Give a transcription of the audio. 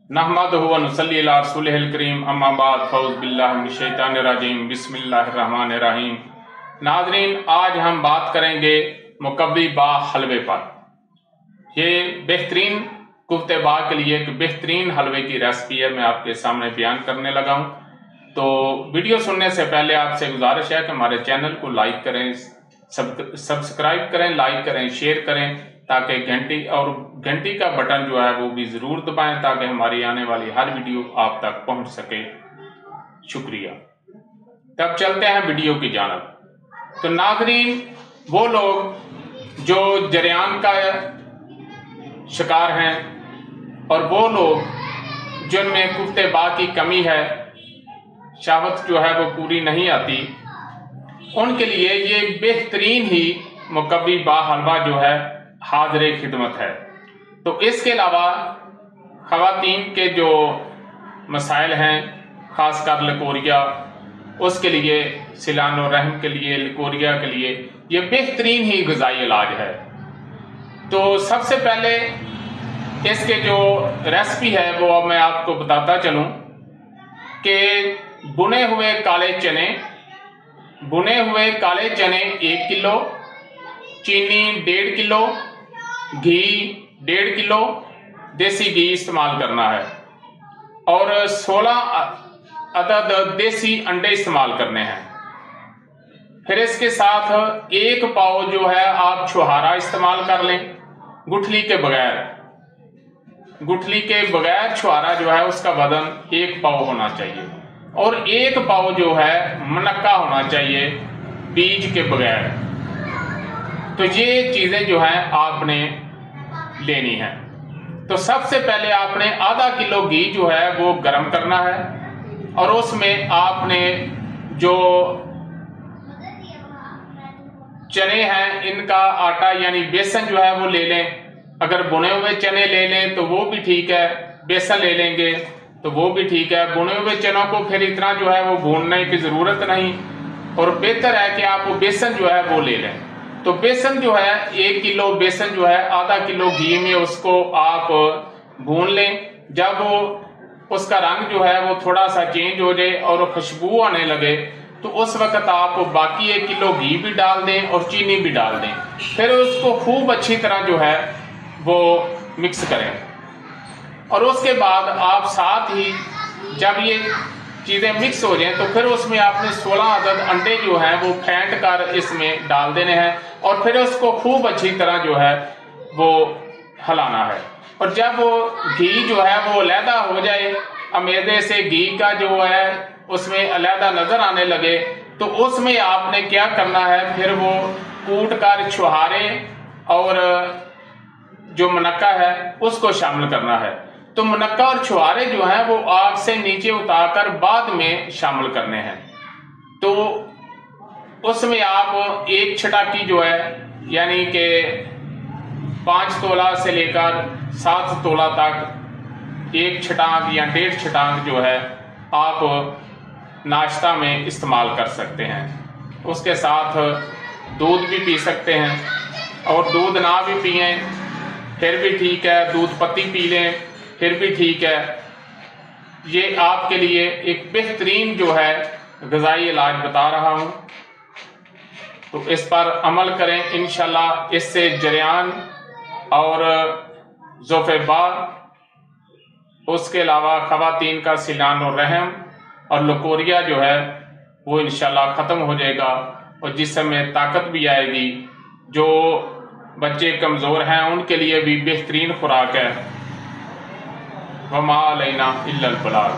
नहमदुहु व नुसल्ली अला रसूलिहिल करीम अम्मा बाद फौज़ बिल्लाहि मिनश शैतानिर रजीम बिस्मिल्लाहिर रहमानिर रहीम। नाज़रीन, आज हम बात करेंगे मुकव्वी बा हलवे पर। ये बेहतरीन कुफ्ते बा के लिए एक बेहतरीन हलवे की रेसिपी है, मैं आपके सामने बयान करने लगा हूँ। तो वीडियो सुनने से पहले आपसे गुजारिश है कि हमारे चैनल को लाइक करें, सब्सक्राइब करें, लाइक करें, शेयर करें, ताकि घंटी का बटन जो है वो भी ज़रूर दबाएं ताकि हमारी आने वाली हर वीडियो आप तक पहुंच सके। शुक्रिया। तब चलते हैं वीडियो की जानब। तो नाज़रीन, वो लोग जो जरियान का शिकार हैं और वो लोग जिनमें कुफ्ते बा की कमी है, शहवत जो है वो पूरी नहीं आती, उनके लिए ये बेहतरीन ही मुकव्वी बा हलवा जो है हाज़िर खिदमत है। तो इसके अलावा ख़वातीन के जो मसाइल हैं, ख़ासकर लिकोरिया, उसके लिए सिलानो रहम के लिए, लिकोरिया के लिए ये बेहतरीन ही ग़िज़ाई इलाज है। तो सबसे पहले इसके जो रेसिपी है वो मैं आपको बताता चलूँ कि बुने हुए काले चने 1 किलो, चीनी 1.5 किलो, घी 1.5 किलो, देसी घी इस्तेमाल करना है और 16 अदद देसी अंडे इस्तेमाल करने हैं। फिर इसके साथ 1 पाव जो है आप छुहारा इस्तेमाल कर लें, गुठली के बगैर छुहारा जो है उसका वजन 1 पाव होना चाहिए और 1 पाव जो है मुनक्का होना चाहिए बीज के बगैर। तो ये चीज़ें जो हैं आपने लेनी है। तो सबसे पहले आपने आधा किलो घी जो है वो गर्म करना है और उसमें आपने जो चने हैं इनका आटा यानी बेसन जो है वो ले लें। अगर बुने हुए चने ले लें तो वो भी ठीक है, बेसन ले लेंगे तो वो भी ठीक है। बुने हुए चनों को फिर इतना जो है वो भूनने की ज़रूरत नहीं और बेहतर है कि आप वो बेसन जो है वो ले लें। तो बेसन जो है 1 किलो बेसन जो है आधा किलो घी में उसको आप भून लें। जब वो उसका रंग जो है वो थोड़ा सा चेंज हो जाए और खुशबू आने लगे तो उस वक्त आप बाकी 1 किलो घी भी डाल दें और चीनी भी डाल दें। फिर उसको खूब अच्छी तरह जो है वो मिक्स करें और उसके बाद आप साथ ही जब ये चीज़ें मिक्स हो जाएं तो फिर उसमें आपने 16 अदद अंडे जो हैं वो फेंट कर इसमें डाल देने हैं और फिर उसको खूब अच्छी तरह जो है वो हिलाना है। और जब वो घी जो है वो अलहदा हो जाए, मैदे से घी का जो है उसमें अलहदा नज़र आने लगे तो उसमें आपने क्या करना है, फिर वो कूट कर छुहारे और जो मुनक्का है उसको शामिल करना है। तो मुनक्का और छुहारे जो हैं वो आग से नीचे उतारकर बाद में शामिल करने हैं। तो उसमें आप 1 छटाकी जो है यानी कि 5 तोला से लेकर 7 तोला तक 1 छटाक या 1.5 छटाक जो है आप नाश्ता में इस्तेमाल कर सकते हैं। उसके साथ दूध भी पी सकते हैं और दूध ना भी पिएं फिर भी ठीक है, दूध पत्ती पी लें फिर भी ठीक है। ये आपके लिए एक बेहतरीन जो है ग़िज़ाई इलाज बता रहा हूँ, तो इस पर अमल करें। इंशाल्लाह इससे जरियान और ज़ोफ़ेबा, उसके अलावा ख़वातीन का सिलानो रहम और लिकोरिया जो है वो इंशाल्लाह ख़त्म हो जाएगा और जिसमें ताकत भी आएगी। जो बच्चे कमज़ोर हैं उनके लिए भी बेहतरीन खुराक है। वमा अलैना इल्लल बलाग।